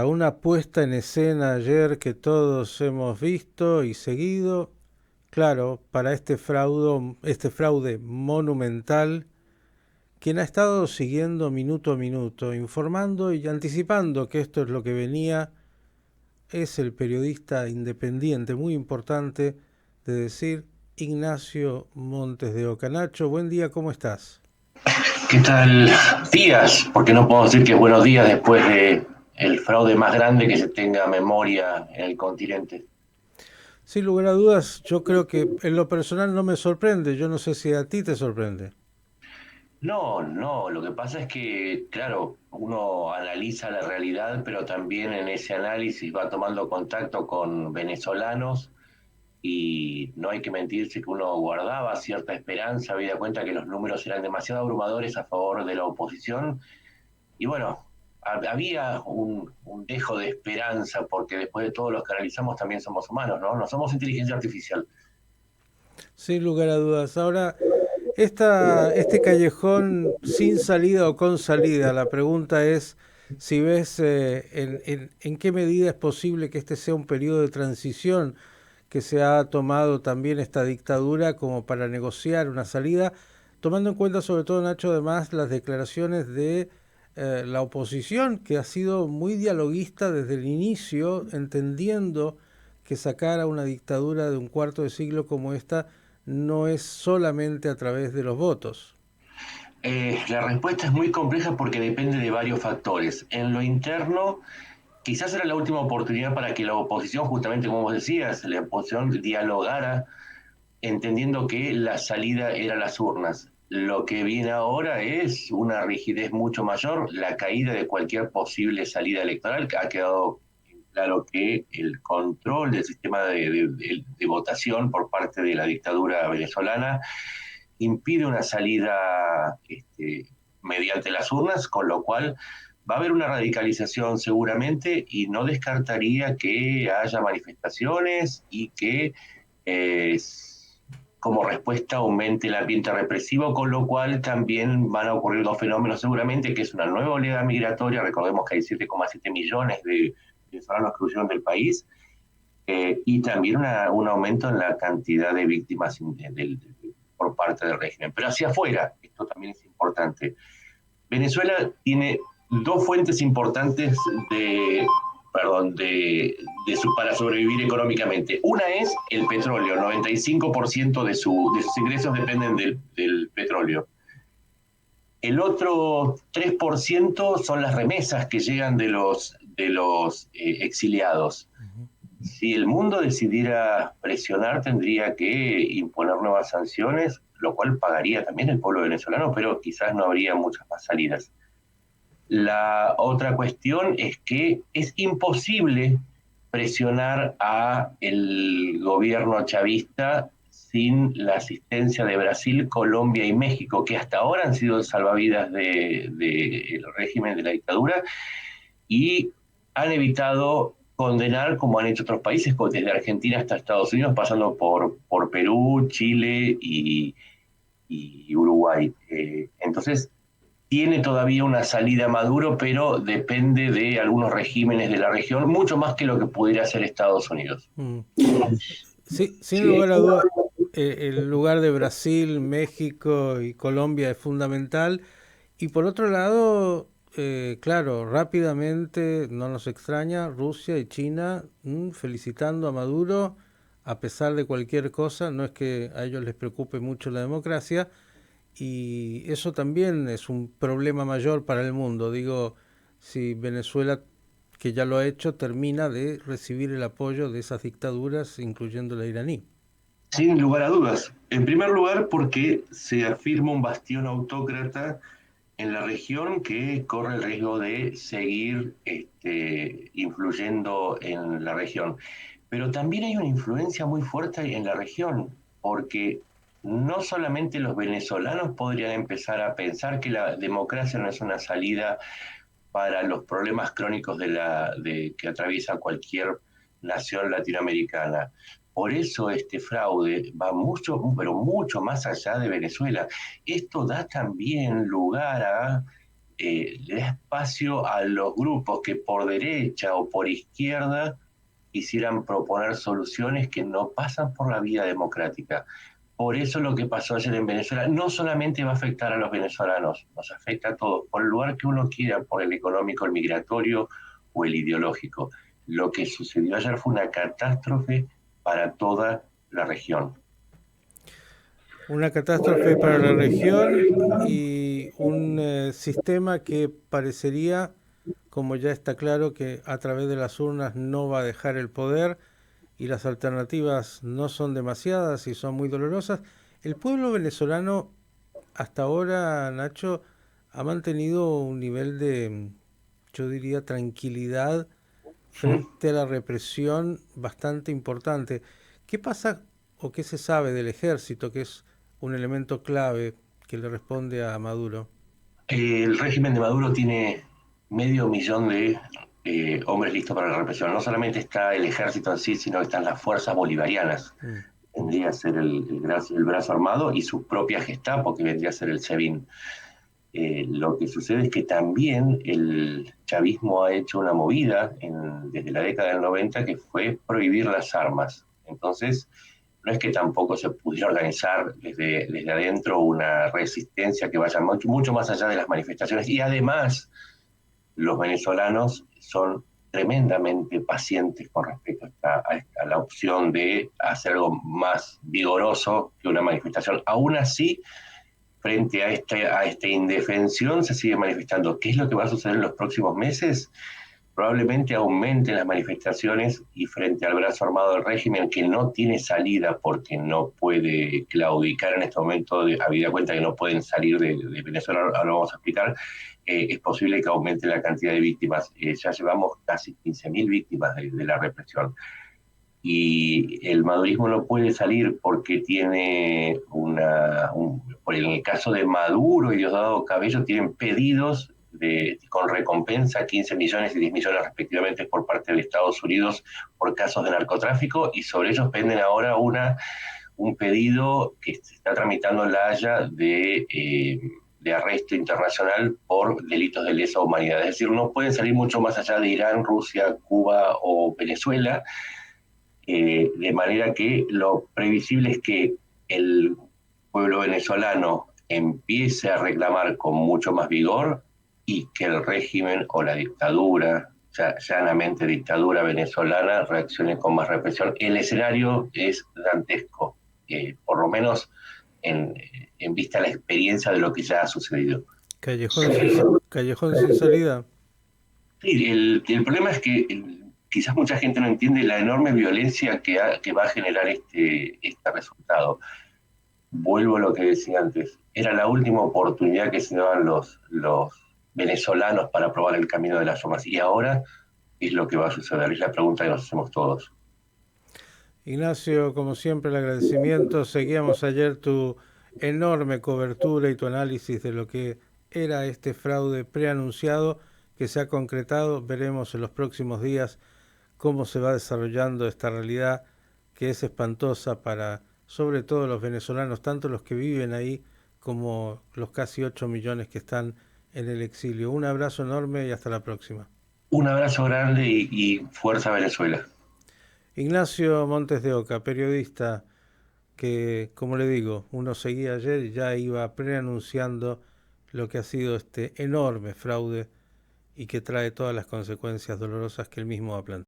Una puesta en escena ayer que todos hemos visto y seguido, claro, para este fraude monumental, quien ha estado siguiendo minuto a minuto, informando y anticipando que esto es lo que venía, es el periodista independiente muy importante de decir, Ignacio Montes de Oca. Nacho, buen día, ¿cómo estás? ¿Qué tal días? Porque no puedo decir que buenos días después de el fraude más grande que se tenga memoria en el continente. Sin lugar a dudas, yo creo que en lo personal no me sorprende, yo no sé si a ti te sorprende. No, no, lo que pasa es que, claro, uno analiza la realidad, pero también en ese análisis va tomando contacto con venezolanos y no hay que mentirse que uno guardaba cierta esperanza, había cuenta que los números eran demasiado abrumadores a favor de la oposición. Y bueno, había un dejo de esperanza, porque después de todo los que analizamos también somos humanos, ¿no? No somos inteligencia artificial. Sin lugar a dudas. Ahora, este callejón sin salida o con salida, la pregunta es si ves en qué medida es posible que este sea un periodo de transición que se ha tomado también esta dictadura como para negociar una salida, tomando en cuenta sobre todo, Nacho, además las declaraciones de la oposición, que ha sido muy dialoguista desde el inicio, entendiendo que sacar a una dictadura de un cuarto de siglo como esta no es solamente a través de los votos. La respuesta es muy compleja porque depende de varios factores. En lo interno, quizás era la última oportunidad para que la oposición, justamente como vos decías, la oposición dialogara, entendiendo que la salida era las urnas. Lo que viene ahora es una rigidez mucho mayor, la caída de cualquier posible salida electoral, que ha quedado claro que el control del sistema de votación por parte de la dictadura venezolana impide una salida mediante las urnas, con lo cual va a haber una radicalización seguramente y no descartaría que haya manifestaciones y que eh, como respuesta aumente el ambiente represivo, con lo cual también van a ocurrir dos fenómenos seguramente, que es una nueva oleada migratoria. Recordemos que hay 7,7 millones de venezolanos que huyeron del país, y también un aumento en la cantidad de víctimas por parte del régimen. Pero hacia afuera, esto también es importante. Venezuela tiene dos fuentes importantes para sobrevivir económicamente. Una es el petróleo, el 95% de sus ingresos dependen del petróleo. El otro 3% son las remesas que llegan de los exiliados. Ujú. Si el mundo decidiera presionar, tendría que imponer nuevas sanciones, lo cual pagaría también el pueblo venezolano, pero quizás no habría muchas más salidas. La otra cuestión es que es imposible presionar a el gobierno chavista sin la asistencia de Brasil, Colombia y México, que hasta ahora han sido salvavidas del régimen de la dictadura y han evitado condenar, como han hecho otros países, desde Argentina hasta Estados Unidos, pasando por Perú, Chile y Uruguay. Entonces, tiene todavía una salida Maduro, pero depende de algunos regímenes de la región, mucho más que lo que pudiera hacer Estados Unidos. Mm. Sí, sin Sí. lugar a dudas, el lugar de Brasil, México y Colombia es fundamental. Y por otro lado, claro, rápidamente, no nos extraña, Rusia y China felicitando a Maduro a pesar de cualquier cosa, no es que a ellos les preocupe mucho la democracia, y eso también es un problema mayor para el mundo. Digo, si Venezuela, que ya lo ha hecho, termina de recibir el apoyo de esas dictaduras, incluyendo la iraní. Sin lugar a dudas. En primer lugar, porque se afirma un bastión autócrata en la región que corre el riesgo de seguir influyendo en la región. Pero también hay una influencia muy fuerte en la región, porque no solamente los venezolanos podrían empezar a pensar que la democracia no es una salida para los problemas crónicos que atraviesa cualquier nación latinoamericana. Por eso este fraude va mucho, pero mucho más allá de Venezuela. Esto da también lugar a, le da espacio a los grupos que por derecha o por izquierda quisieran proponer soluciones que no pasan por la vía democrática. Por eso lo que pasó ayer en Venezuela no solamente va a afectar a los venezolanos, nos afecta a todos, por el lugar que uno quiera, por el económico, el migratorio o el ideológico. Lo que sucedió ayer fue una catástrofe para toda la región. Una catástrofe para la región y un sistema que parecería, como ya está claro, que a través de las urnas no va a dejar el poder y las alternativas no son demasiadas y son muy dolorosas. El pueblo venezolano hasta ahora, Nacho, ha mantenido un nivel de, yo diría, tranquilidad frente a la represión bastante importante. ¿Qué pasa o qué se sabe del ejército, que es un elemento clave que le responde a Maduro? El régimen de Maduro tiene 500.000 de hombres listos para la represión. No solamente está el ejército en sí, sino que están las fuerzas bolivarianas. Mm. Vendría a ser el brazo armado y su propia Gestapo, que vendría a ser el SEBIN. Lo que sucede es que también el chavismo ha hecho una movida desde la década del 90 que fue prohibir las armas. Entonces, no es que tampoco se pudiera organizar desde adentro una resistencia que vaya mucho más allá de las manifestaciones. Y además, los venezolanos son tremendamente pacientes con respecto a la opción de hacer algo más vigoroso que una manifestación. Aún así, frente a esta indefensión se sigue manifestando. ¿Qué es lo que va a suceder en los próximos meses? Probablemente aumenten las manifestaciones y frente al brazo armado del régimen que no tiene salida porque no puede claudicar en este momento, habida cuenta que no pueden salir de Venezuela, ahora lo vamos a explicar, es posible que aumente la cantidad de víctimas. Ya llevamos casi 15.000 víctimas de la represión y el madurismo no puede salir porque tiene por el caso de Maduro y Diosdado Cabello tienen pedidos con recompensa 15 millones y 10 millones respectivamente por parte de Estados Unidos por casos de narcotráfico y sobre ellos penden ahora un pedido que se está tramitando en La Haya de arresto internacional por delitos de lesa humanidad. Es decir, no pueden salir mucho más allá de Irán, Rusia, Cuba o Venezuela, de manera que lo previsible es que el pueblo venezolano empiece a reclamar con mucho más vigor y que el régimen o la dictadura, llanamente dictadura venezolana, reaccione con más represión. El escenario es dantesco, por lo menos en, en vista de la experiencia de lo que ya ha sucedido. Callejón sin salida. Sí, el problema es que quizás mucha gente no entiende la enorme violencia que va a generar este resultado. Vuelvo a lo que decía antes. Era la última oportunidad que se daban los venezolanos para probar el camino de las armas. Y ahora es lo que va a suceder. Es la pregunta que nos hacemos todos. Ignacio, como siempre, el agradecimiento. Seguíamos ayer tu enorme cobertura y tu análisis de lo que era este fraude preanunciado que se ha concretado. Veremos en los próximos días cómo se va desarrollando esta realidad que es espantosa para, sobre todo, los venezolanos, tanto los que viven ahí como los casi 8 millones que están en el exilio. Un abrazo enorme y hasta la próxima. Un abrazo grande y fuerza Venezuela. Ignacio Montes de Oca, periodista que, como le digo, uno seguía ayer y ya iba preanunciando lo que ha sido este enorme fraude y que trae todas las consecuencias dolorosas que él mismo ha planteado.